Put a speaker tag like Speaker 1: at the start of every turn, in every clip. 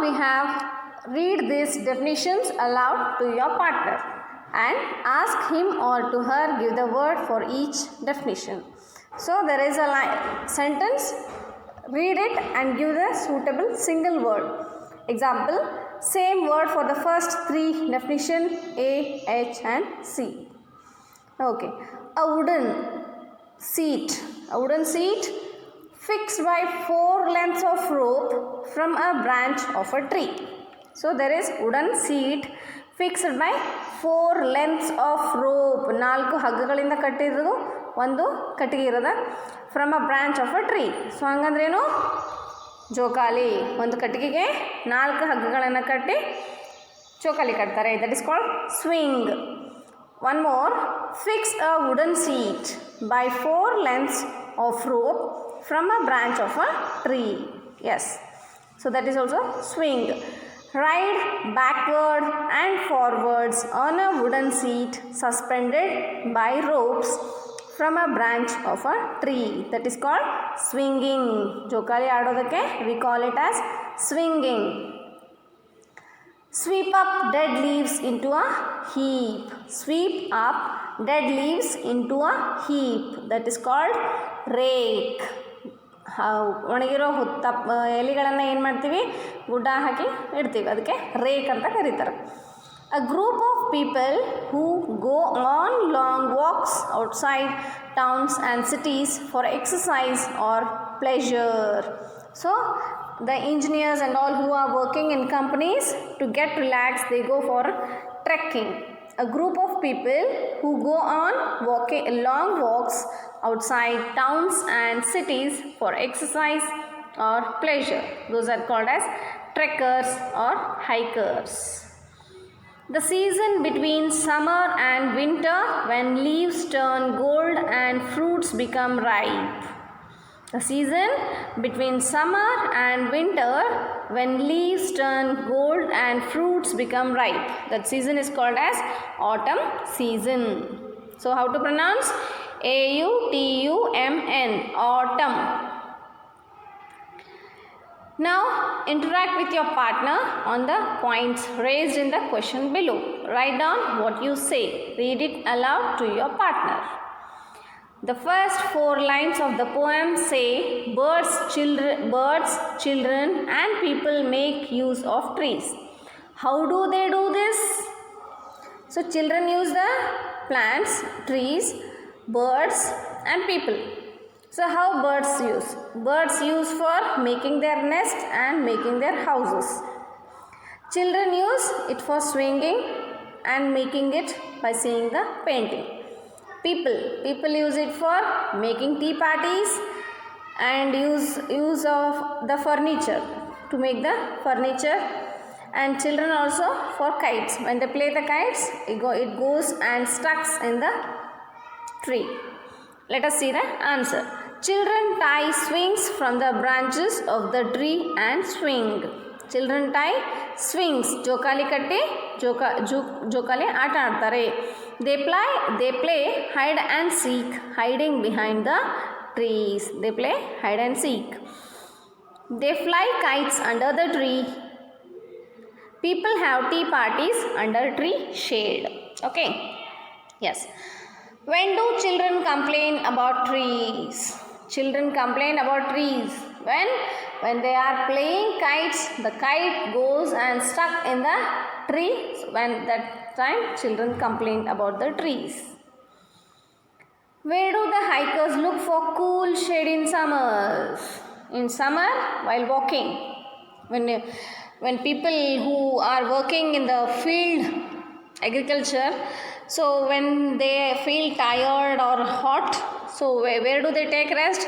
Speaker 1: we have read these definitions aloud to your partner and ask him or to her give the word for each definition. So there is a sentence, read it and give the suitable single word. Example, same word for the first three definition A, H and C. Okay, a wooden seat. A wooden seat fixed by 4 lengths of rope from a branch of a tree. So there is wooden seat fixed by 4 lengths of rope. 4 ಹಗ್ಗಗಳಿಂದ ಕಟ್ಟಿರೋದು ಒಂದು ಕಟ್ಟಿಗೆ ಇರೋದ from a branch of a tree. So ಹಂಗಂದ್ರೇನು, ಜೋಕಾಲಿ. ಒಂದು ಕಟ್ಟಿಗೆಗೆ 4 ಹಗ್ಗಗಳನ್ನು ಕಟ್ಟಿ ಜೋಕಾಲಿ ಕಟ್ತಾರೆ. That is called swing. One more, fix a wooden seat by 4 lengths of rope from a branch of a tree. Yes, so that is also swing. Ride backward and forwards on a wooden seat suspended by ropes from a branch of a tree. That is called swinging. Jokali ಆಡೋದಕ್ಕೆ we call it as swinging. Sweep up dead leaves into a heap. Sweep up dead leaves into a heap. That is called rake. ಒಣಗಿರೋ ಎಲೆಗಳನ್ನು ಏನು ಮಾಡ್ತೀವಿ, ಗುಡ್ಡ ಹಾಕಿ ಇಡ್ತೀವಿ, ಅದಕ್ಕೆ rake ಅಂತ ಕರೀತಾರೆ. A group of people who go on long walks outside towns and cities for exercise or pleasure. So the engineers and all who are working in companies, to get relaxed they go for trekking. A group of people who go on long walks outside towns and cities for exercise or pleasure. Those are called as trekkers or hikers. The season between summer and winter, when leaves turn gold and fruits become ripe. The season between summer and winter, when leaves turn gold and fruits become ripe. That season is called as autumn season. So how to pronounce? A-U-T-U-M-N, autumn. Now interact with your partner on the points raised in the question below. Write down what you say. Read it aloud to your partner. The first 4 lines of the poem say, birds, children and people make use of trees. How do they do this? So children use the plants, trees, birds and people. So how birds use? Birds use for making their nest and making their houses. Children use it for swinging and making it by seeing the painting. People use it for making tea parties and use of the furniture, to make the furniture. And children also for kites. When they play the kites, it goes and stucks in the tree. Let us see the answer. Children tie swings from the branches of the tree and swing. Children tie swings. ಜೋಕಾಲಿ ಕಟ್ಟಿ ಜೋಕಾಲಿ ಆಟ ಆಡ್ತಾರೆ. They play hide and seek, hiding behind the trees. They play hide and seek. They fly kites under the tree. People have tea parties under tree shade. Okay. Yes. When do children complain about trees? Children complain about trees when they are playing kites, the kite goes and stuck in the tree. So when that time children complain about the trees. Where do the hikers look for cool shade in summers? In summer, while walking, when people who are working in the field agriculture, so when they feel tired or hot, so where do they take rest?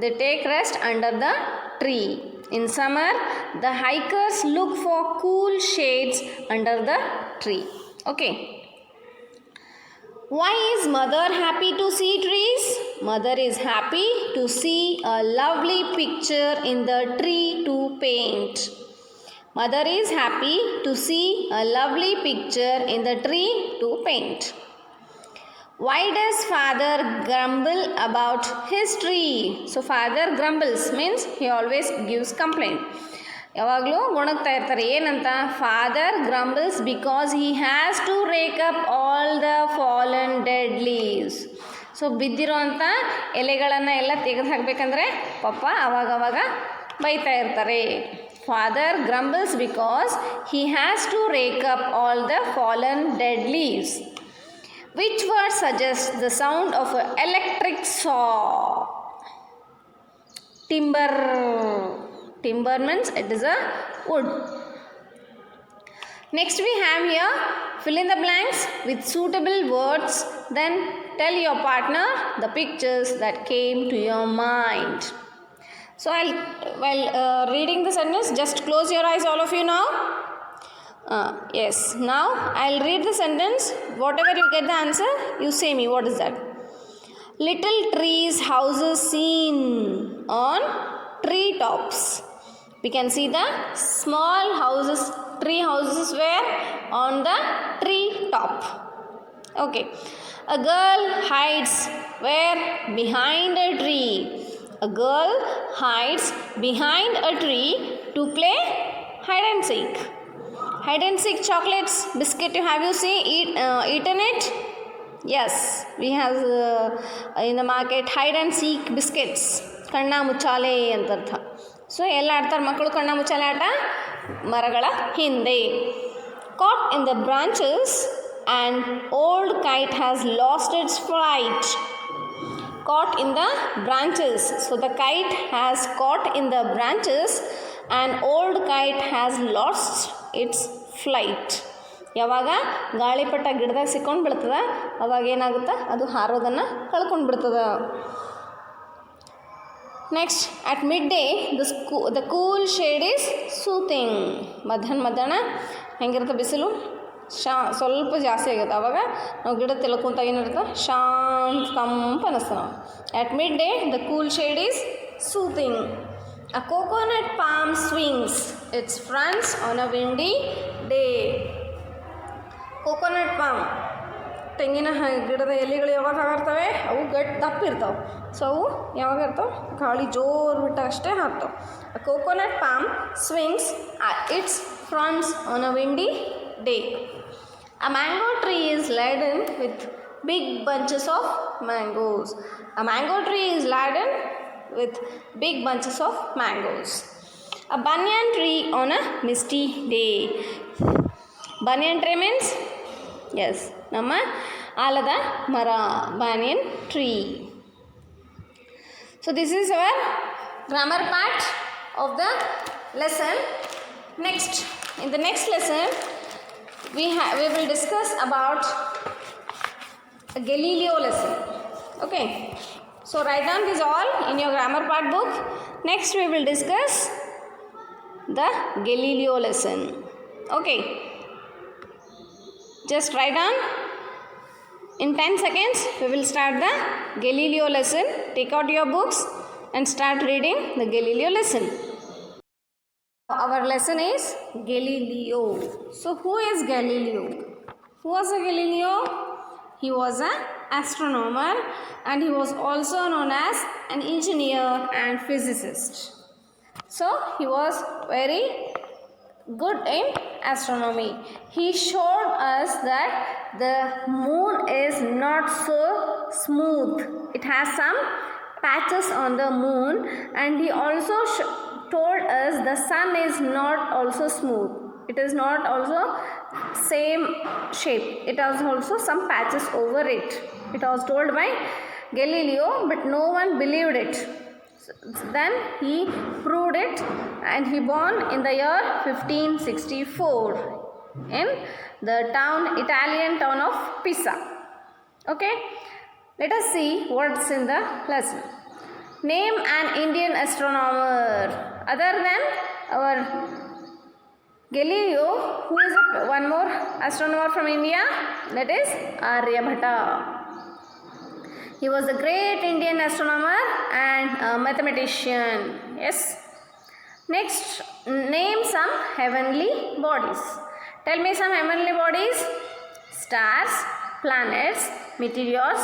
Speaker 1: They take rest under the tree. In summer, the hikers look for cool shades under the tree. Okay. Why is mother happy to see trees? Mother is happy to see a lovely picture in the tree to paint. Mother is happy to see a lovely picture in the tree to paint. Why does father grumble about his tree? So father grumbles means he always gives complaint. ಯಾವಾಗಲೂ ಗೊಣಗ್ತಾ ಇರ್ತಾರೆ. ಏನಂತ? Father grumbles because he has to rake up all the fallen dead leaves. So ಬಿದ್ದಿರೋಂಥ ಎಲೆಗಳನ್ನು ಎಲ್ಲ ತೆಗೆದು ಹಾಕಬೇಕಂದ್ರೆ ಪಪ್ಪ ಅವಾಗವಾಗ ಬೈತಾ ಇರ್ತಾರೆ. Father grumbles because he has to rake up all the fallen dead leaves. Which word suggests the sound of an electric saw? Timber. Timber means it is a wood. Next we have here, fill in the blanks with suitable words, then tell your partner the pictures that came to your mind. So while reading the sentence, just close your eyes, all of you now. Yes, now I'll read the sentence. Whatever you get the answer, you say me what is that. Little trees, houses seen on tree tops. We can see the small houses, tree houses where on the tree top. Okay. A girl hides where? Behind a tree. A girl hides behind a tree to play hide and seek. Hide and seek chocolates, biscuit, have you eaten it? Yes, we have in the market hide and seek biscuits. ಕಣ್ಣ ಮುಚ್ಚಾಲೆ ಅಂತರ್ಥ. So ಎಲ್ಲ ಆಡ್ತಾರೆ ಮಕ್ಕಳು ಕಣ್ಣ ಮುಚ್ಚಾಲೆ ಆಟ ಮರಗಳ ಹಿಂದೆ. Caught in the branches, an old kite has lost its flight. Caught in the branches. So the kite has caught in the branches. An old kite has lost it's flight. ಯಾವಾಗ ಗಾಳಿಪಟ ಗಿಡದಾಗ ಸಿಕ್ಕೊಂಡು ಬಿಡ್ತದ ಅವಾಗ ಏನಾಗುತ್ತೆ? ಅದು ಹಾರೋದನ್ನು ಕಳ್ಕೊಂಡು ಬಿಡ್ತದ. Next, at midday the cool shade is soothing. ಮಧ್ಯಾಹ್ನ ಹೆಂಗಿರುತ್ತೆ ಬಿಸಿಲು? ಸ್ವಲ್ಪ ಜಾಸ್ತಿ ಆಗುತ್ತೆ. ಆವಾಗ ನಾವು ಗಿಡ ತಿಳ್ಕೊಂತ ಏನಿರುತ್ತೆ? ಶಾಂತ ತಂಪು ಅನ್ನಿಸ್ತು ನಾವು. At midday the cool shade is soothing. A coconut palm swings its fronds on a windy day. Coconut palm, ತೆಂಗಿನ ಗಿಡದ ಎಲೆಗಳು ಯಾವಾಗ ಆಗಿರ್ತವೆ? ಅವು ದಪ್ಪ ಇರ್ತಾವೆ. ಸೊ ಅವು ಯಾವಾಗ ಇರ್ತಾವೆ? ಗಾಳಿ ಜೋರು ಬಿಟ್ಟಾಗಷ್ಟೇ ಹಾಕ್ತಾವೆ. A coconut palm swings its fronds on a windy day. A mango tree is laden with big bunches of mangoes. A mango tree is laden with big bunches of mangoes. A banyan tree on a misty day. Banyan tree means, yes, ನಮ್ಮ ಆಲದ ಮರ, banyan tree. So this is our grammar part of the lesson. Next, in the next lesson we will discuss about a Galileo lesson. Okay, so write down this all in your grammar part book. Next we will discuss the Galileo lesson. Okay, just write down. In 10 seconds we will start the Galileo lesson. Take out your books and start reading the Galileo lesson. Our lesson is Galileo. So who is Galileo? Who was a Galileo? He was an astronomer and he was also known as an engineer and physicist. So he was very good in astronomy. He showed us that the moon is not so smooth. It has some patches on the moon, and he also told us the sun is not also smooth. It is not also same shape. It has also some patches over it. It was told by Galileo, but no one believed it. Then he proved it, and he born in the year 1564 in the Italian town of Pisa. Okay, let us see what's in the lesson. Name an Indian astronomer other than our Galileo. Who is one more astronomer from India? That is Aryabhata. He was a great Indian astronomer and a mathematician. Yes. Next, name some heavenly bodies. Tell me some heavenly bodies. Stars, planets, meteors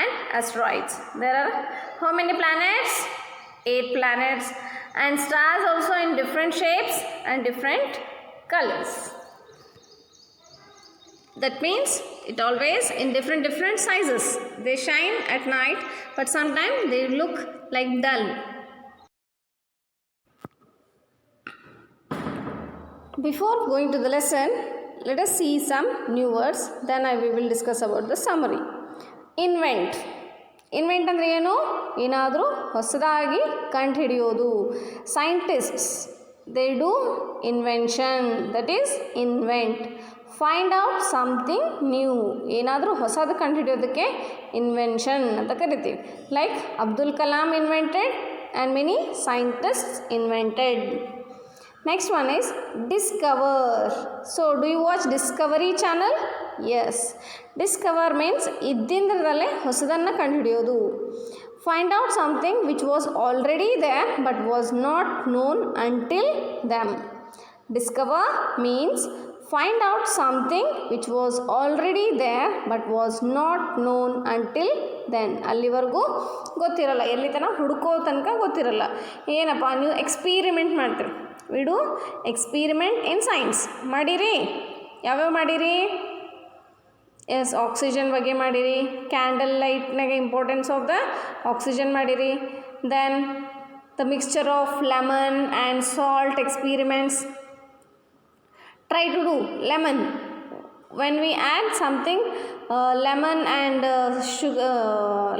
Speaker 1: and asteroids. There are how many planets? 8 planets. and stars also in different shapes and different colors. That means it always in different sizes. They shine at night, but sometimes they look like dull. Before going to the lesson, let us see some new words, then we will discuss about the summary. Invent. Invent ಅಂದರೆ ಏನು? ಏನಾದರೂ ಹೊಸದಾಗಿ ಕಂಡುಹಿಡಿಯೋದು. Scientists, they do invention, that is invent. Find out something new, ಏನಾದರೂ ಹೊಸದು ಕಂಡುಹಿಡಿಯೋದಕ್ಕೆ invention ಅಂತ ಕರಿತೀವಿ. Like Abdul Kalam invented and many scientists invented. Next one is discover. So do you watch Discovery channel? Yes. Discover means ಇದ್ದಿಂದರಲ್ಲೇ ಹೊಸದನ್ನು ಕಂಡುಹಿಡಿಯೋದು. Find out something which was already there but was not known until them. Discover means find out something which was already there but was not known until then. ಅಲ್ಲಿವರೆಗೂ ಗೊತ್ತಿರಲ್ಲ, ಎಲ್ಲಿ ತನಕ ಹುಡುಕೋ ತನಕ ಗೊತ್ತಿರಲ್ಲ. ಏನಪ್ಪ ನೀವು experiment ಮಾಡ್ತೀರಿ. We do experiment in science. ಮಾಡಿರಿ? ಯಾವ್ಯಾವ ಮಾಡಿರಿ? ಎಸ್, ಆಕ್ಸಿಜನ್ ಬಗ್ಗೆ ಮಾಡಿರಿ. ಕ್ಯಾಂಡಲ್ ಲೈಟ್ನಾಗ ಇಂಪಾರ್ಟೆನ್ಸ್ ಆಫ್ ದ ಆಕ್ಸಿಜನ್ ಮಾಡಿರಿ. Then the mixture of lemon and salt experiments. Try to do lemon. When we add something, lemon and sugar,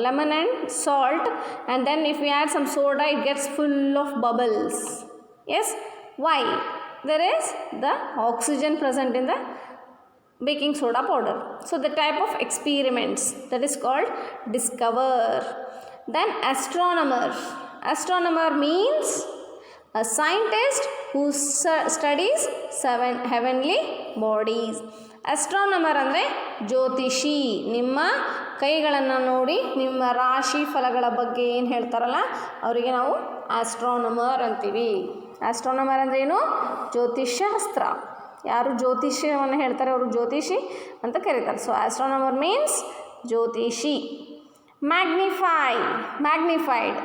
Speaker 1: lemon and salt, and then if we add some soda, it gets full of bubbles. Yes, why? There is the oxygen present in the baking soda powder. So the type of experiments, that is called discover. Then astronomer. Astronomer means a scientist who studies 7 heavenly bodies. ಅಸ್ಟ್ರಾನಮರ್ ಅಂದರೆ ಜ್ಯೋತಿಷಿ. ನಿಮ್ಮ ಕೈಗಳನ್ನು ನೋಡಿ ನಿಮ್ಮ ರಾಶಿ ಫಲಗಳ ಬಗ್ಗೆ ಏನು ಹೇಳ್ತಾರಲ್ಲ ಅವರಿಗೆ ನಾವು ಆಸ್ಟ್ರಾನಮರ್ ಅಂತೀವಿ. ಆಸ್ಟ್ರಾನಮರ್ ಅಂದರೆ ಏನು? ಜ್ಯೋತಿಷ್ಯಶಾಸ್ತ್ರ. ಯಾರು ಜ್ಯೋತಿಷ್ಯವನ್ನು ಹೇಳ್ತಾರೆ ಅವರು ಜ್ಯೋತಿಷಿ ಅಂತ ಕರೀತಾರೆ. ಸೊ ಆಸ್ಟ್ರಾನಮರ್ ಮೀನ್ಸ್ ಜ್ಯೋತಿಷಿ. Magnified.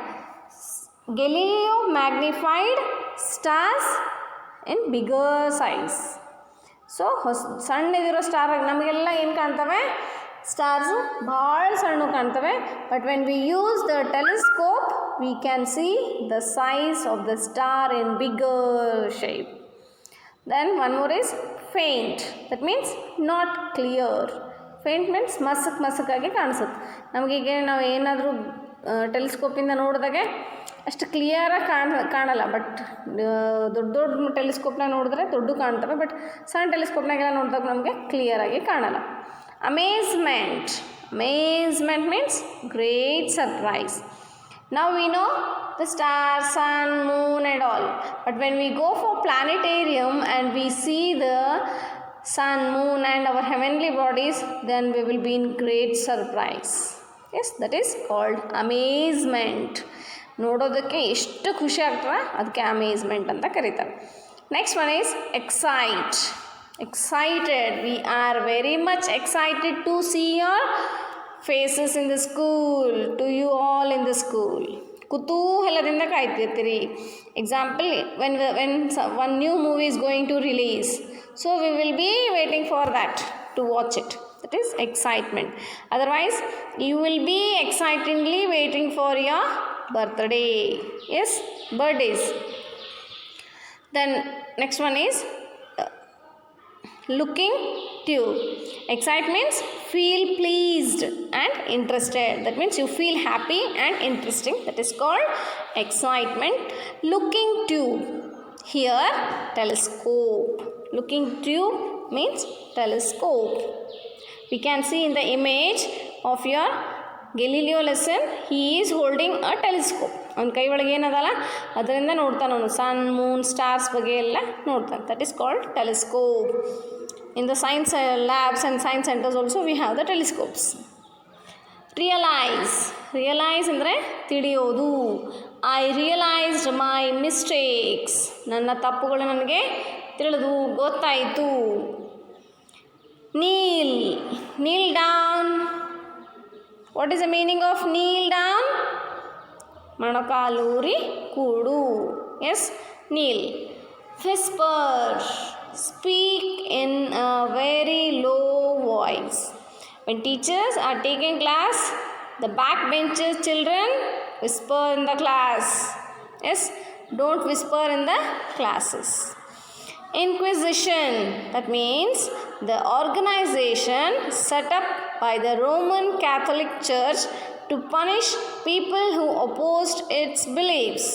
Speaker 1: Galileo magnified stars in bigger size. So ಸಣ್ಣದಿರೋ ಸ್ಟಾರ್ ನಮಗೆಲ್ಲ ಏನು ಕಾಣ್ತವೆ? ಸ್ಟಾರ್ಸು ಭಾಳ ಸಣ್ಣ ಕಾಣ್ತವೆ. But when we use the telescope we can see the size of the star in bigger shape. Then one more is faint. That means not clear. Faint means ಮಸಕ್ಕಾಗಿ ಕಾಣಿಸುತ್ತೆ. ನಮಗೀಗ ನಾವು ಏನಾದರೂ ಟೆಲಿಸ್ಕೋಪಿಂದ ನೋಡಿದಾಗೆ ಅಷ್ಟು ಕ್ಲಿಯರಾಗಿ ಕಾಣಲ್ಲ. ಬಟ್ ದೊಡ್ಡ ಟೆಲಿಸ್ಕೋಪ್ನಾಗ ನೋಡಿದ್ರೆ ದೊಡ್ಡ ಕಾಣ್ತವೆ. ಬಟ್ ಸಣ್ಣ ಟೆಲಿಸ್ಕೋಪ್ನಾಗೆಲ್ಲ ನೋಡಿದಾಗ ನಮಗೆ ಕ್ಲಿಯರಾಗಿ ಕಾಣಲ್ಲ. Amazement means great surprise. Now we know the stars, sun, moon and all. But when we go for planetarium and we see the sun, moon and our heavenly bodies, then we will be in great surprise. Yes, that is called amazement. ನೋಡೋದಕ್ಕೆ ಎಷ್ಟು ಖುಷಿ ಆಗ್ತದೆ ಅದಕ್ಕೆ amazement ಅಂತ ಕರೀತಾರೆ. Next one is excited. We are very much excited to see your faces in the school, to you all in the school. ಕುತೂಹಲದಿಂದ ಕಾಯ್ತಿರ್ತೀರಿ. Example, when one new movie is going to release, so we will be waiting for that to watch it. That is excitement. Otherwise you will be excitingly waiting for your birthday. Yes, birthdays. Then next one is looking to. Excite means feel pleased and interested. That means you feel happy and interesting. That is called excitement. Looking to. Here telescope. Looking to means telescope. We can see in the image of your Galileo lesson, he is holding a telescope. ಅವನ ಕೈ ಒಳಗೆ ಏನದಲ್ಲ ಅದರಿಂದ ನೋಡ್ತಾನೆ ಅವನು. ಸನ್, Moon, stars ಬಗ್ಗೆ ಎಲ್ಲ ನೋಡ್ತಾನೆ. That is called telescope. In the science labs and science centres also we have the telescopes. Realise ಅಂದರೆ ತಿಳಿಯೋದು. I realised my mistakes. ನನ್ನ ತಪ್ಪುಗಳು ನನಗೆ ತಿಳಿದು ಗೊತ್ತಾಯಿತು. kneel down. What is the meaning of kneel down? ಮೊಣಕಾಲೂರಿ ಕೂಡು. Yes, kneel. Whisper. Speak in a very low voice. When teachers are taking class, the backbenches children whisper in the class. Yes, don't whisper in the classes. Inquisition, that means the organization set up by the Roman Catholic Church to punish people who opposed its beliefs.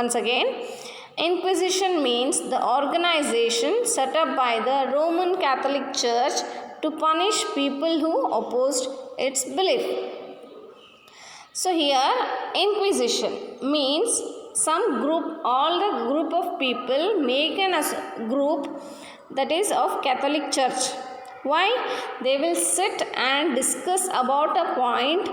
Speaker 1: Once again, Inquisition means the organization set up by the Roman Catholic Church to punish people who opposed its belief. So here, Inquisition means some group, all the group of people make an group that is of Catholic Church. Why? They will sit and discuss about a point.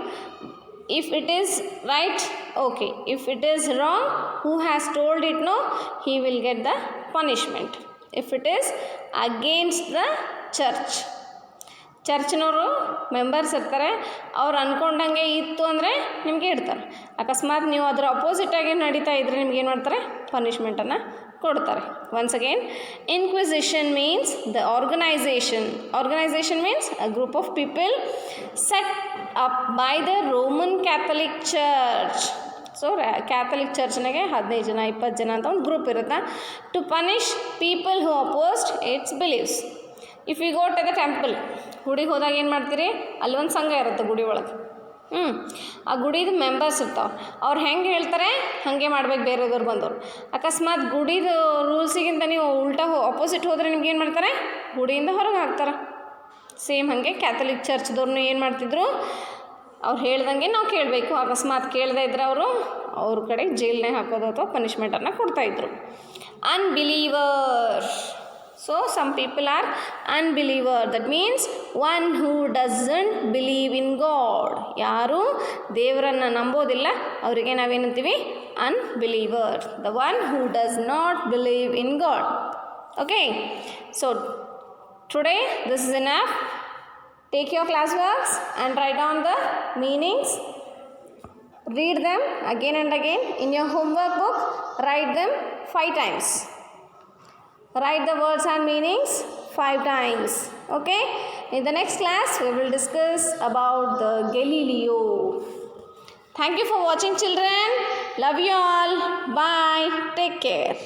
Speaker 1: If it is right, okay. If it is wrong, who has told it no, he will get the punishment. If it is against the church, ಚರ್ಚ್ನವರು members ಇರ್ತಾರೆ, ಅವ್ರು ಅಂದ್ಕೊಂಡಂಗೆ ಇತ್ತು ಅಂದರೆ ನಿಮಗೆ ಇಡ್ತಾರೆ. ಅಕಸ್ಮಾತ್ ನೀವು ಅದರ ಅಪೋಸಿಟಾಗಿ ನಡೀತಾ ಇದ್ದರೆ ನಿಮ್ಗೇನು ಮಾಡ್ತಾರೆ, ಪನಿಷ್ಮೆಂಟನ್ನು ಕೊಡ್ತಾರೆ. Once again, inquisition means the organisation means a group of people set up by the Roman Catholic church. So Catholic ಚರ್ಚ್ನಾಗೆ 15 ಜನ 20 ಜನ ಅಂತ ಒಂದು ಗ್ರೂಪ್ ಇರುತ್ತೆ, to punish people who opposed its beliefs. If you go to the temple, ಗುಡಿಗೆ ಹೋದಾಗ ಏನು ಮಾಡ್ತೀರಿ, ಅಲ್ಲಿ ಒಂದು ಸಂಘ ಇರುತ್ತೆ ಗುಡಿ ಒಳಗೆ. ಆ ಗುಡಿದು ಮೆಂಬರ್ಸ್ ಇರ್ತಾವೆ, ಅವ್ರು ಹೆಂಗೆ ಹೇಳ್ತಾರೆ ಹಾಗೆ ಮಾಡ್ಬೇಕು ಬೇರೆದವ್ರು ಬಂದವರು. ಅಕಸ್ಮಾತ್ ಗುಡಿದು ರೂಲ್ಸಿಗಿಂತ ನೀವು ಉಲ್ಟಾ ಅಪೋಸಿಟ್ ಹೋದರೆ ನಿಮ್ಗೆ ಏನು ಮಾಡ್ತಾರೆ, ಗುಡಿಯಿಂದ ಹೊರಗೆ ಹಾಕ್ತಾರೆ. ಸೇಮ್ ಹಾಗೆ ಕ್ಯಾಥಲಿಕ್ ಚರ್ಚ್ದವ್ರನ್ನೂ ಏನು ಮಾಡ್ತಿದ್ರು, ಅವ್ರು ಹೇಳ್ದಂಗೆ ನಾವು ಕೇಳಬೇಕು. ಅಕಸ್ಮಾತ್ ಕೇಳದೇ ಇದ್ರೆ ಅವ್ರ ಕಡೆ ಜೈಲ್ನಾಗ ಹಾಕೋದು ಅಥವಾ ಪನಿಷ್ಮೆಂಟನ್ನು ಕೊಡ್ತಾಯಿದ್ರು. ಅನ್ಬಿಲೀವರ್. So some people are unbeliever. That means one who doesn't believe in God. ಯಾರು ದೇವರನ್ನು ನಂಬೋದಿಲ್ಲ ಅವರಿಗೆ ನಾವೇನಂತೀವಿ, unbeliever. The one who does not believe in God. Okay. So today this is enough. Take your classworks and write down the meanings. Read them again and again. In your homework book, write them 5 times. Write the words and meanings 5 times. Okay. In the next class, we will discuss about the Galileo. Thank you for watching, children. Love you all. Bye. Take care.